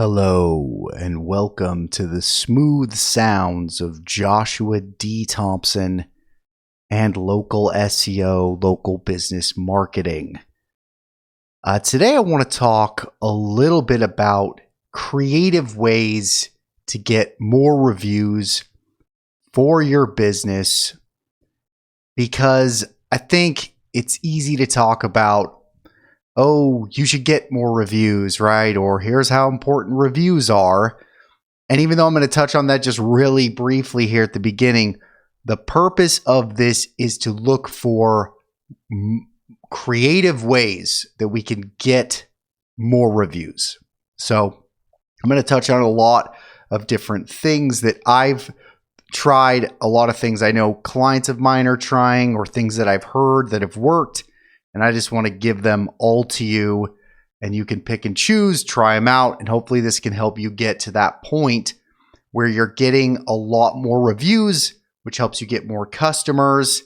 Hello and welcome to the smooth sounds of Joshua D. Thompson and Local SEO, local business marketing. Today I want to talk a little bit about creative ways to get more reviews for your business, because I think it's easy to talk about, oh, you should get more reviews, right? Or here's how important reviews are. And even though I'm going to touch on that just really briefly here at the beginning, the purpose of this is to look for creative ways that we can get more reviews. So I'm going to touch on a lot of different things that I've tried, a lot of things I know clients of mine are trying, or things that I've heard that have worked. And I just want to give them all to you, and you can pick and choose, try them out, and hopefully this can help you get to that point where you're getting a lot more reviews, which helps you get more customers.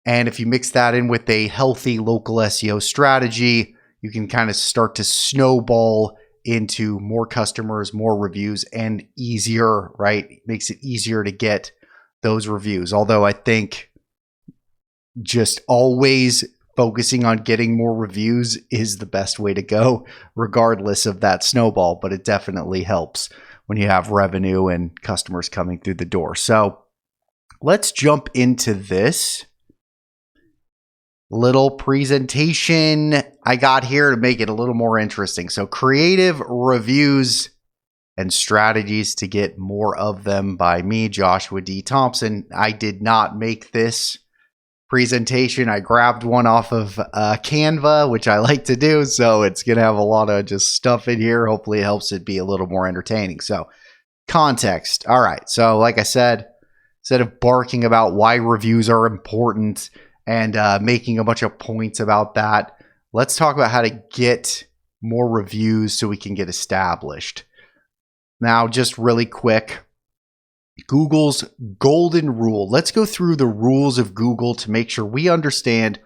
And if you mix that in with a healthy local SEO strategy, you can kind of start to snowball into more customers, more reviews, and easier, right? It makes it easier to get those reviews. Although I think just always focusing on getting more reviews is the best way to go, regardless of that snowball, but it definitely helps when you have revenue and customers coming through the door. So let's jump into this little presentation I got here to make it a little more interesting. So creative reviews and strategies to get more of them, by me, Joshua D. Thompson. I did not make this presentation. I grabbed one off of Canva, which I like to do, so it's gonna have a lot of just stuff in here. Hopefully it helps it be a little more entertaining. So context. All right, so like I said, instead of barking about why reviews are important and making a bunch of points about that, let's talk about how to get more reviews so we can get established. Now, just really quick, Google's golden rule. Let's go through the rules of Google to make sure we understand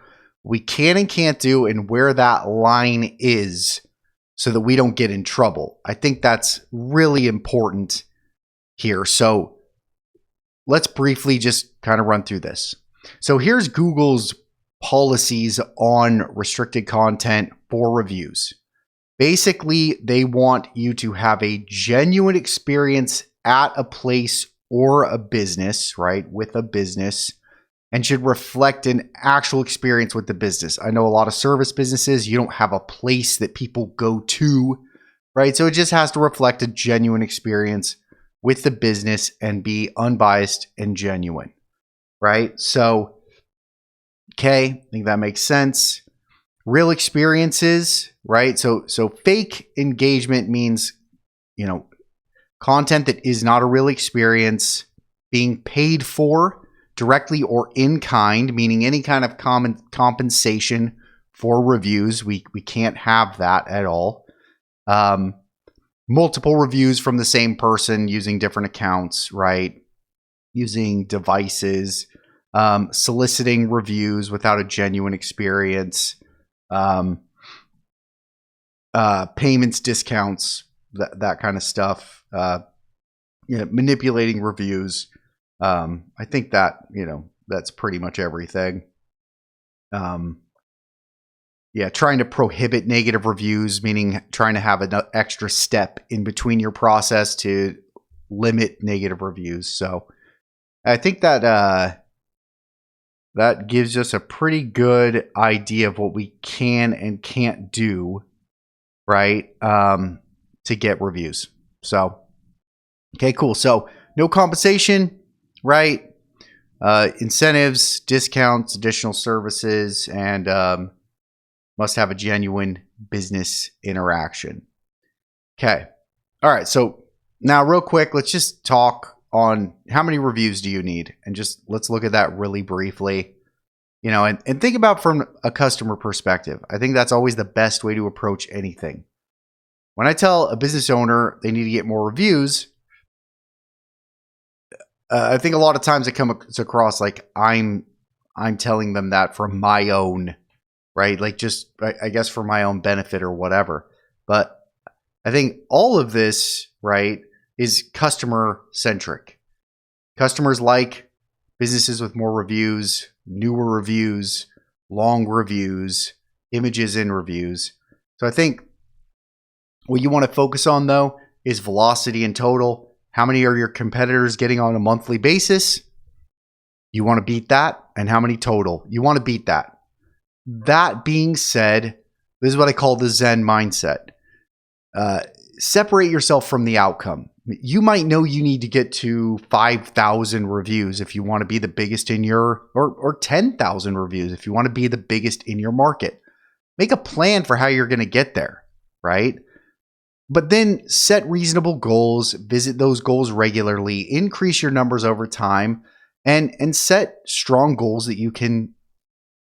what we can and can't do and where that line is so that we don't get in trouble. I think that's really important here. So let's briefly just kind of run through this. So here's Google's policies on restricted content for reviews. Basically, they want you to have a genuine experience at a place or a business, right, with a business, and should reflect an actual experience with the business. I know a lot of service businesses, you don't have a place that people go to, right? So it just has to reflect a genuine experience with the business and be unbiased and genuine, right? So, okay, I think that makes sense. Real experiences, right? So fake engagement means, content that is not a real experience, being paid for directly or in kind, meaning any kind of compensation for reviews. We can't have that at all. Multiple reviews from the same person using different accounts, right? Using devices, soliciting reviews without a genuine experience, payments, discounts, that kind of stuff. Manipulating reviews. I think that, that's pretty much everything. Trying to prohibit negative reviews, meaning trying to have an extra step in between your process to limit negative reviews. So I think that that gives us a pretty good idea of what we can and can't do, right, to get reviews. So, okay, cool. So no compensation, right? Incentives, discounts, additional services, and must have a genuine business interaction. Okay. All right. So now real quick, let's just talk on how many reviews do you need? And just let's look at that really briefly, and think about from a customer perspective. I think that's always the best way to approach anything. When I tell a business owner they need to get more reviews, I think a lot of times it comes across like I'm telling them that from my own, right? Like just, I guess for my own benefit or whatever. But I think all of this, right, is customer centric. Customers like businesses with more reviews, newer reviews, long reviews, images in reviews. So I think what you want to focus on, though, is velocity in total. How many are your competitors getting on a monthly basis? You want to beat that. And how many total? You want to beat that. That being said, this is what I call the Zen mindset. Separate yourself from the outcome. You might know you need to get to 5,000 reviews if you want to be the biggest in your, or 10,000 reviews if you want to be the biggest in your market. Make a plan for how you're going to get there, right? But then set reasonable goals, visit those goals regularly, increase your numbers over time, and set strong goals that you can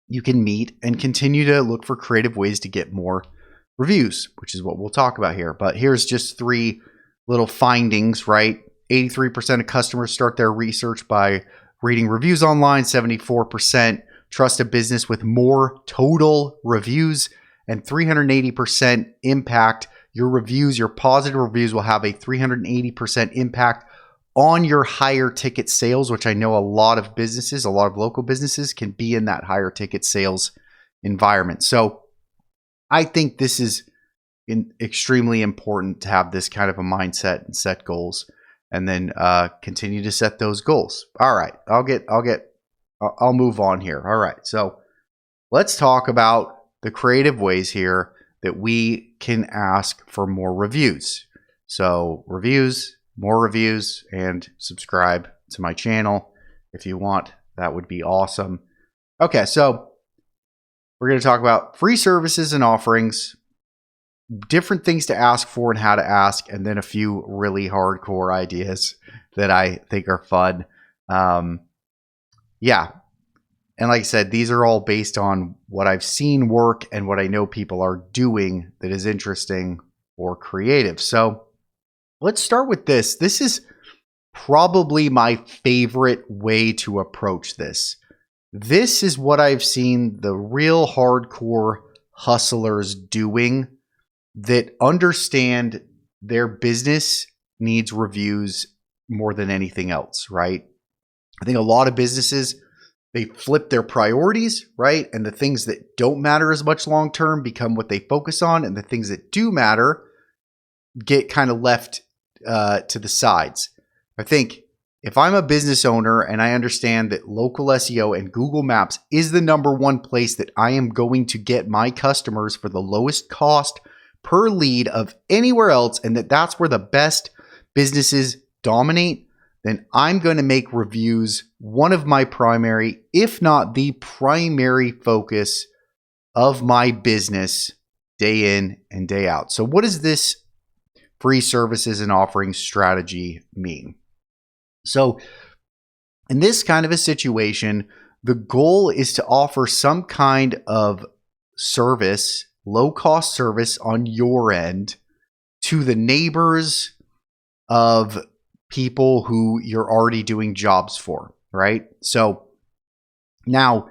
meet, and continue to look for creative ways to get more reviews, which is what we'll talk about here. But here's just 3 little findings, right? 83% of customers start their research by reading reviews online. 74% trust a business with more total reviews, and 380% impact. Your reviews, your positive reviews, will have a 380% impact on your higher ticket sales, which I know a lot of businesses, a lot of local businesses can be in that higher ticket sales environment. So I think this is extremely important to have this kind of a mindset and set goals, and then continue to set those goals. All right, I'll move on here. All right, so let's talk about the creative ways here that we can ask for more reviews. So reviews, more reviews, and subscribe to my channel if you want. That would be awesome. Okay, so we're going to talk about free services and offerings, different things to ask for and how to ask, and then a few really hardcore ideas that I think are fun. Yeah. And like I said, these are all based on what I've seen work and what I know people are doing that is interesting or creative. So let's start with this. This is probably my favorite way to approach this. This is what I've seen the real hardcore hustlers doing that understand their business needs reviews more than anything else, right? I think a lot of businesses, they flip their priorities, right? And the things that don't matter as much long-term become what they focus on. And the things that do matter get kind of left to the sides. I think if I'm a business owner and I understand that local SEO and Google Maps is the #1 place that I am going to get my customers for the lowest cost per lead of anywhere else, and that's where the best businesses dominate, then I'm going to make reviews one of my primary, if not the primary focus of my business day in and day out. So what does this free services and offerings strategy mean? So in this kind of a situation, the goal is to offer some kind of service, low-cost service on your end to the neighbors of people who you're already doing jobs for, right? So now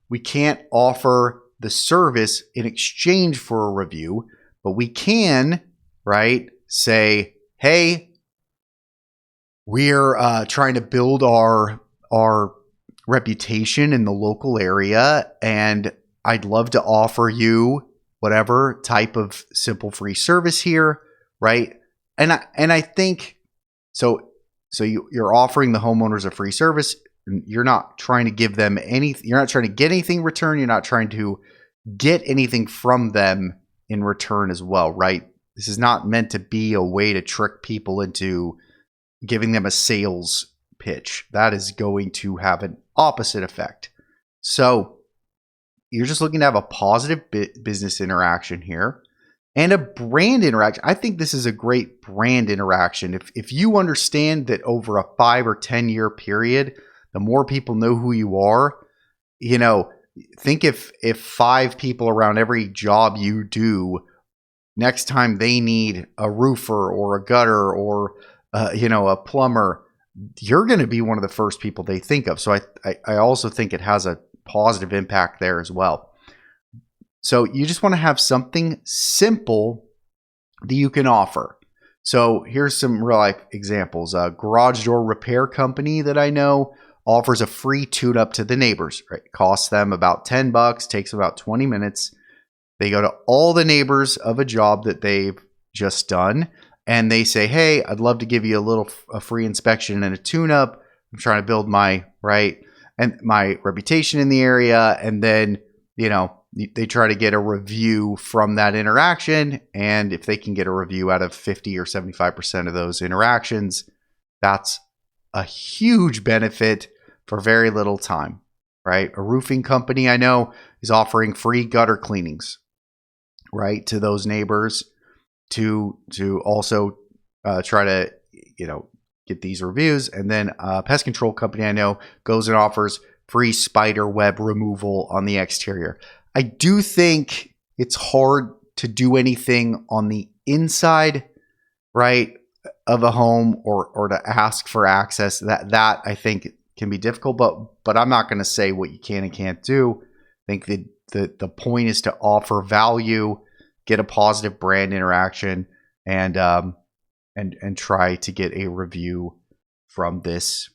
we can't offer the service in exchange for a review, but we can, right, say, hey, we're trying to build our reputation in the local area, and I'd love to offer you whatever type of simple free service here, right? And I think so you're offering the homeowners a free service. You're not trying to give them anything. You're not trying to get anything in return. You're not trying to get anything from them in return as well, right? This is not meant to be a way to trick people into giving them a sales pitch. That is going to have an opposite effect. So you're just looking to have a positive business interaction here and a brand interaction. I think this is a great brand interaction. If you understand that over a 5 or 10 year period, the more people know who you are, you know, think if 5 people around every job you do, next time they need a roofer or a gutter or a plumber, you're going to be one of the first people they think of. So I also think it has a positive impact there as well. So you just want to have something simple that you can offer. So here's some real life examples. A garage door repair company that I know offers a free tune-up to the neighbors. Right? It costs them about $10, takes about 20 minutes. They go to all the neighbors of a job that they've just done, and they say, hey, I'd love to give you a free inspection and a tune-up. I'm trying to build my reputation in the area. And then, they try to get a review from that interaction. And if they can get a review out of 50 or 75% of those interactions, that's a huge benefit for very little time, right? A roofing company I know is offering free gutter cleanings, right, to those neighbors to also try to, get these reviews. And then a pest control company I know goes and offers free spider web removal on the exterior. I do think it's hard to do anything on the inside, right, of a home or to ask for access. That I think can be difficult, but I'm not going to say what you can and can't do. I think that the point is to offer value, get a positive brand interaction, and try to get a review from this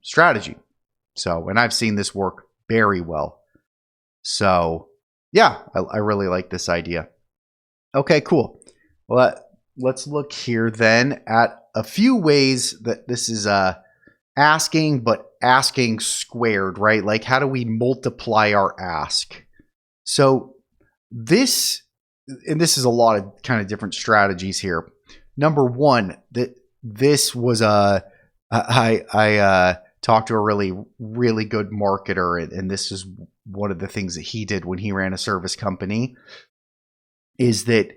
strategy. So, and I've seen this work very well. So, yeah, I really like this idea. Okay, cool. Well, let's look here then at a few ways that this is asking, but asking squared, right? Like, how do we multiply our ask? So this is a lot of kind of different strategies here. Number one, this was I talked to a really, really good marketer, and this is one of the things that he did when he ran a service company, is that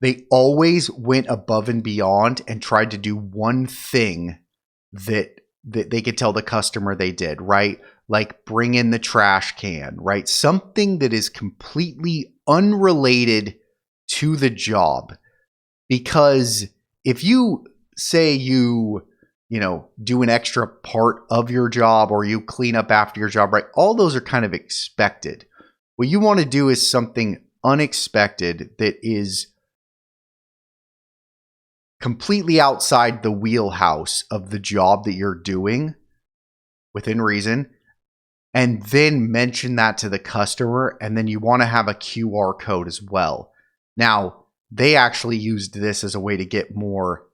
they always went above and beyond and tried to do one thing that they could tell the customer they did, right? Like bring in the trash can, right? Something that is completely unrelated to the job. Because if you say you do an extra part of your job, or you clean up after your job, right? All those are kind of expected. What you want to do is something unexpected that is completely outside the wheelhouse of the job that you're doing within reason, and then mention that to the customer. And then you want to have a QR code as well. Now, they actually used this as a way to get more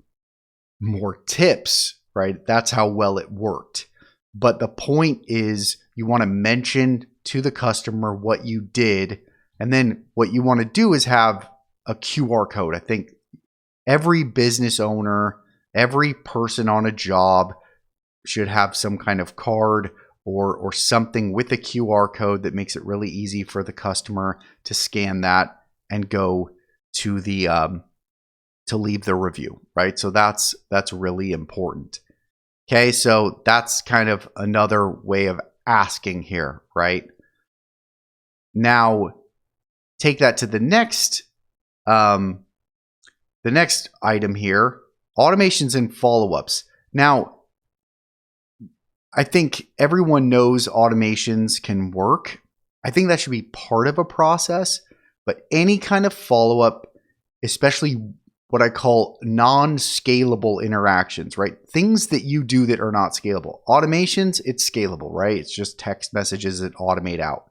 tips, right? That's how well it worked. But the point is, you want to mention to the customer what you did. And then what you want to do is have a QR code. I think every business owner, every person on a job should have some kind of card or something with a QR code that makes it really easy for the customer to scan that and go to the to leave the review, right? So that's really important. Okay, so that's kind of another way of asking here, right? Now, take that to the next item here, automations and follow-ups. Now, I think everyone knows automations can work. I think that should be part of a process, but any kind of follow-up, especially what I call non-scalable interactions, right? Things that you do that are not scalable. Automations, it's scalable, right? It's just text messages that automate out.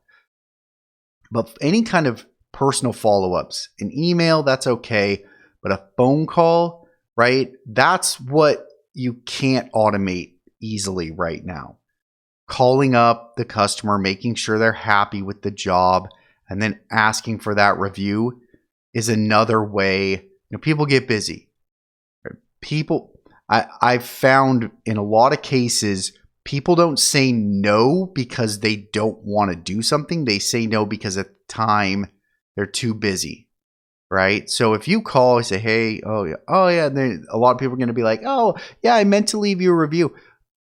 But any kind of personal follow-ups, an email, that's okay. But a phone call, right? That's what you can't automate easily right now. Calling up the customer, making sure they're happy with the job, and then asking for that review is another way. People get busy. I've found in a lot of cases, people don't say no because they don't want to do something. They say no because at the time they're too busy, right? So if you call and say, hey, oh yeah, and then a lot of people are going to be like, oh yeah, I meant to leave you a review.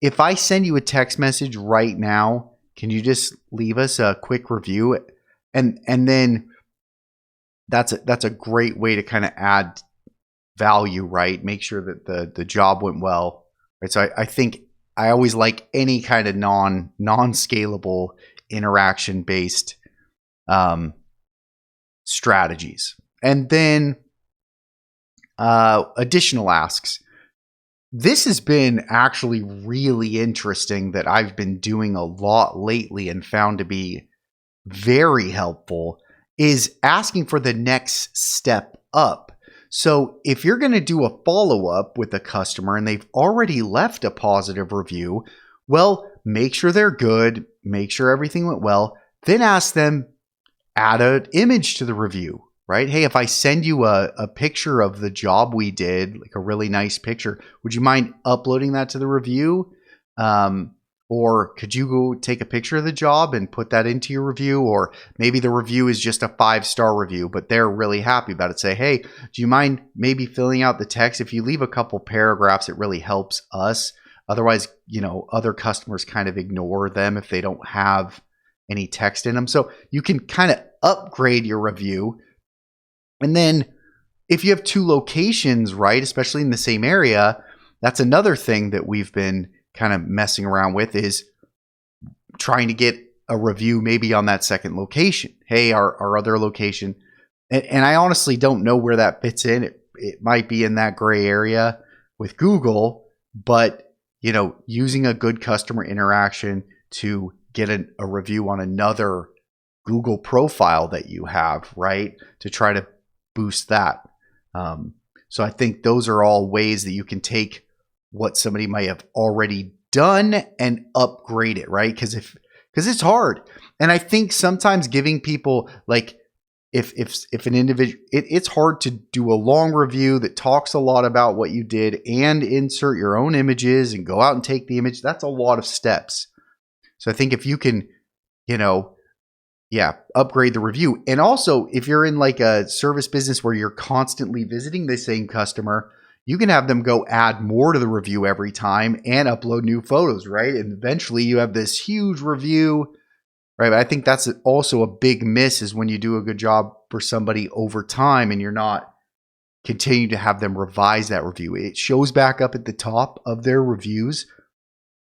If I send you a text message right now, can you just leave us a quick review? And then that's a great way to kind of add value, right? Make sure that the job went well, right? So I think I always like any kind of non-scalable interaction based strategies. And then additional asks. This has been actually really interesting that I've been doing a lot lately and found to be very helpful, is asking for the next step up. So if you're going to do a follow-up with a customer and they've already left a positive review, well, make sure they're good, make sure everything went well, then ask them, add an image to the review. Right? Hey, if I send you a picture of the job we did, like a really nice picture, would you mind uploading that to the review? Or could you go take a picture of the job and put that into your review? Or maybe the review is just a 5-star review, but they're really happy about it. Say, hey, do you mind maybe filling out the text? If you leave a couple paragraphs, it really helps us. Otherwise, other customers kind of ignore them if they don't have any text in them. So you can kind of upgrade your review. And then if you have 2 locations, right, especially in the same area, that's another thing that we've been kind of messing around with, is trying to get a review maybe on that second location. Hey, our other location. And I honestly don't know where that fits in. It might be in that gray area with Google, but using a good customer interaction to get a review on another Google profile that you have, right, to try to boost that. So I think those are all ways that you can take what somebody might have already done and upgrade it, right? Because it's hard. And I think sometimes giving people, like, if an individual, it's hard to do a long review that talks a lot about what you did and insert your own images and go out and take the image. That's a lot of steps. So I think if you can, upgrade the review. And also, if you're in like a service business where you're constantly visiting the same customer, you can have them go add more to the review every time and upload new photos, right? And eventually you have this huge review, right? But I think that's also a big miss, is when you do a good job for somebody over time and you're not continuing to have them revise that review. It shows back up at the top of their reviews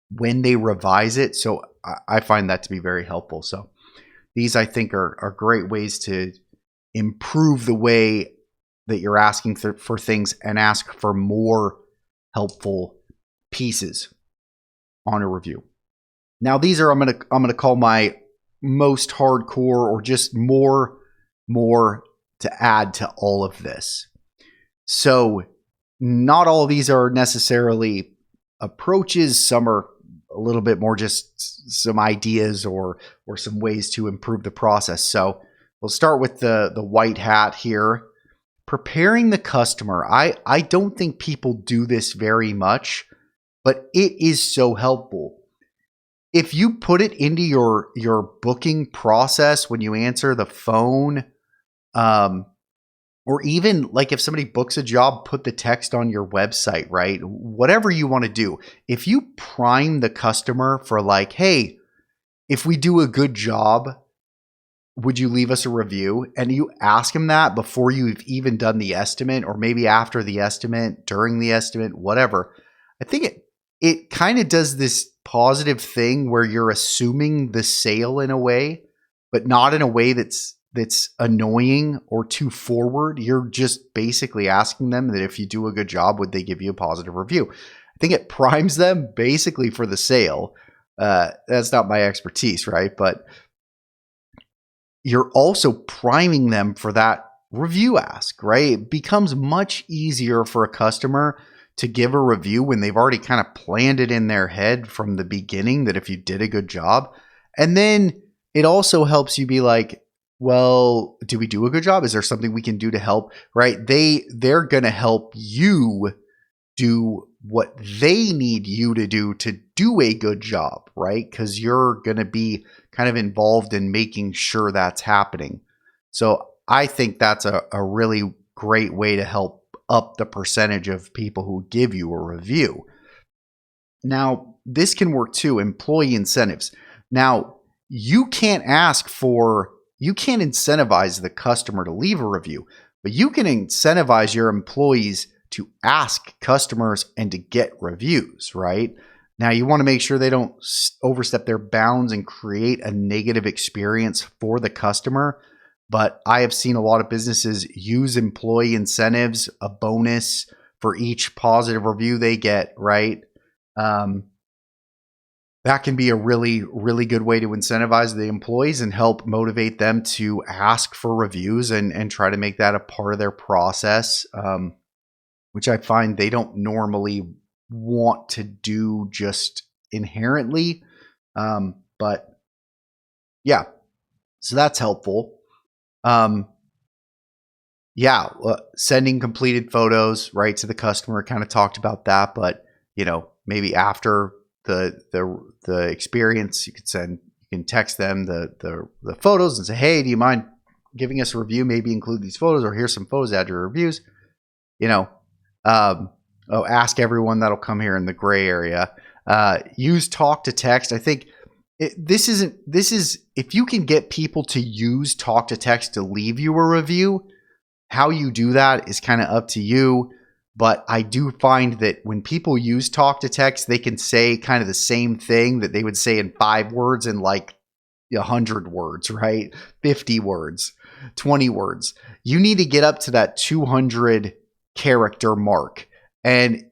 when they revise it. So I find that to be very helpful. So these, I think, are great ways to improve the way that you're asking for things and ask for more helpful pieces on a review. Now, these are I'm gonna call my most hardcore, or just more to add to all of this. So not all of these are necessarily approaches. Some are a little bit more just some ideas or some ways to improve the process. So we'll start with the white hat here. Preparing the customer. I don't think people do this very much, but it is so helpful. If you put it into your booking process when you answer the phone, or even like if somebody books a job, put the text on your website, right? Whatever you want to do. If you prime the customer for like, hey, if we do a good job, would you leave us a review? And you ask them that before you've even done the estimate, or maybe after the estimate, during the estimate, whatever. I think it kind of does this positive thing where you're assuming the sale in a way, but not in a way that's annoying or too forward. You're just basically asking them that if you do a good job, would they give you a positive review? I think it primes them basically for the sale. That's not my expertise, right? But you're also priming them for that review ask, right? It becomes much easier for a customer to give a review when they've already kind of planned it in their head from the beginning that if you did a good job. And then it also helps you be like, well, do we do a good job? Is there something we can do to help, right? They're going to help you do what they need you to do a good job, right? Because you're going to be kind of involved in making sure that's happening. So I think that's a really great way to help up the percentage of people who give you a review. Now, this can work too, employee incentives. Now, you can't incentivize the customer to leave a review, but you can incentivize your employees to ask customers and to get reviews, right? Now, you want to make sure they don't overstep their bounds and create a negative experience for the customer, but I have seen a lot of businesses use employee incentives, a bonus for each positive review they get, right? That can be a really, really good way to incentivize the employees and help motivate them to ask for reviews and try to make that a part of their process, which I find they don't normally want to do just inherently. But yeah, so that's helpful. Sending completed photos right to the customer, kind of talked about that, but maybe after the experience, you can text them the photos and say, hey, do you mind giving us a review? Maybe include these photos, or here's some photos, add your reviews. Ask everyone that'll come here in the gray area. Use talk to text. I think this is if you can get people to use talk to text to leave you a review, how you do that is kind of up to you. But I do find that when people use talk to text, they can say kind of the same thing that they would say in 5 words in like 100 words, right? 50 words, 20 words. You need to get up to that 200 character mark. And,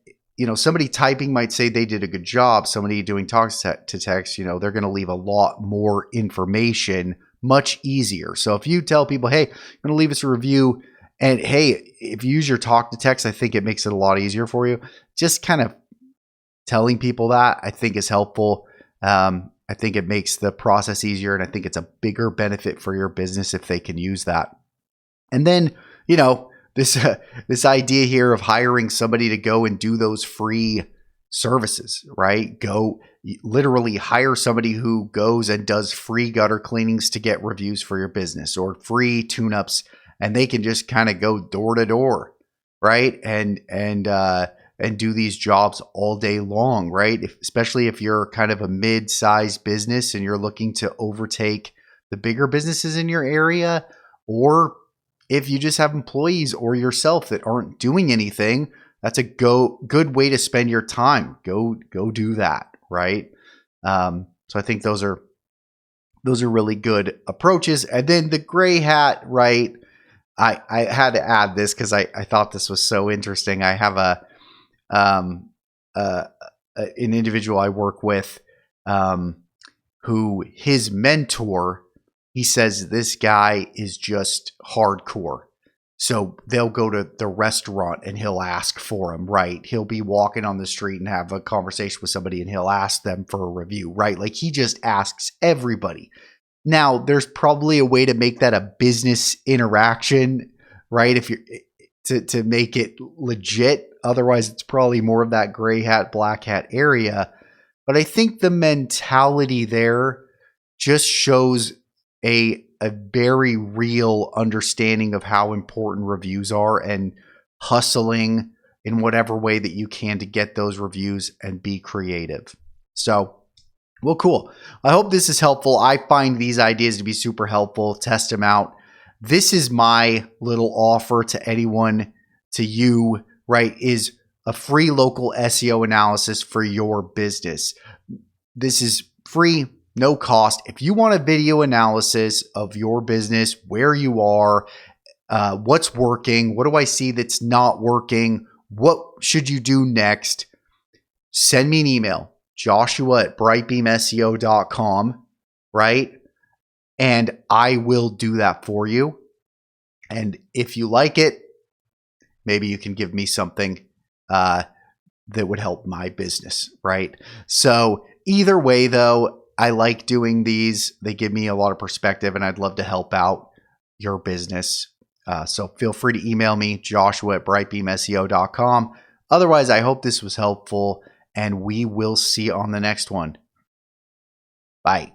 somebody typing might say they did a good job. Somebody doing talk to text, they're going to leave a lot more information much easier. So if you tell people, hey, I'm going to leave us a review, and hey, if you use your talk to text, I think it makes it a lot easier for you. Just kind of telling people that, I think, is helpful. I think it makes the process easier, and I think it's a bigger benefit for your business if they can use that. And then, this idea here of hiring somebody to go and do those free services, right? Go literally hire somebody who goes and does free gutter cleanings to get reviews for your business, or free tune-ups, and they can just kind of go door to door, right? And do these jobs all day long, right? Especially if you're kind of a mid-sized business and you're looking to overtake the bigger businesses in your area, or if you just have employees or yourself that aren't doing anything, that's a good way to spend your time. Go do that, right? So I think those are really good approaches. And then the gray hat, right? I had to add this because I thought this was so interesting. I have an individual I work with who his mentor, he says this guy is just hardcore. So they'll go to the restaurant and he'll ask for them, right? He'll be walking on the street and have a conversation with somebody and he'll ask them for a review, right? Like he just asks everybody. Now, there's probably a way to make that a business interaction, right? If you're to make it legit. Otherwise, it's probably more of that gray hat, black hat area. But I think the mentality there just shows a very real understanding of how important reviews are, and hustling in whatever way that you can to get those reviews and be creative. So, well, cool. I hope this is helpful. I find these ideas to be super helpful. Test them out. This is my little offer to anyone, to you, right, is a free local SEO analysis for your business. This is free, no cost. If you want a video analysis of your business, where you are, what's working, what do I see that's not working, what should you do next, send me an email, joshua@brightbeamseo.com, right? And I will do that for you. And if you like it, maybe you can give me something that would help my business, right? So either way, though, I like doing these. They give me a lot of perspective, and I'd love to help out your business. So feel free to email me, joshua@brightbeamseo.com. Otherwise, I hope this was helpful, and we will see you on the next one. Bye.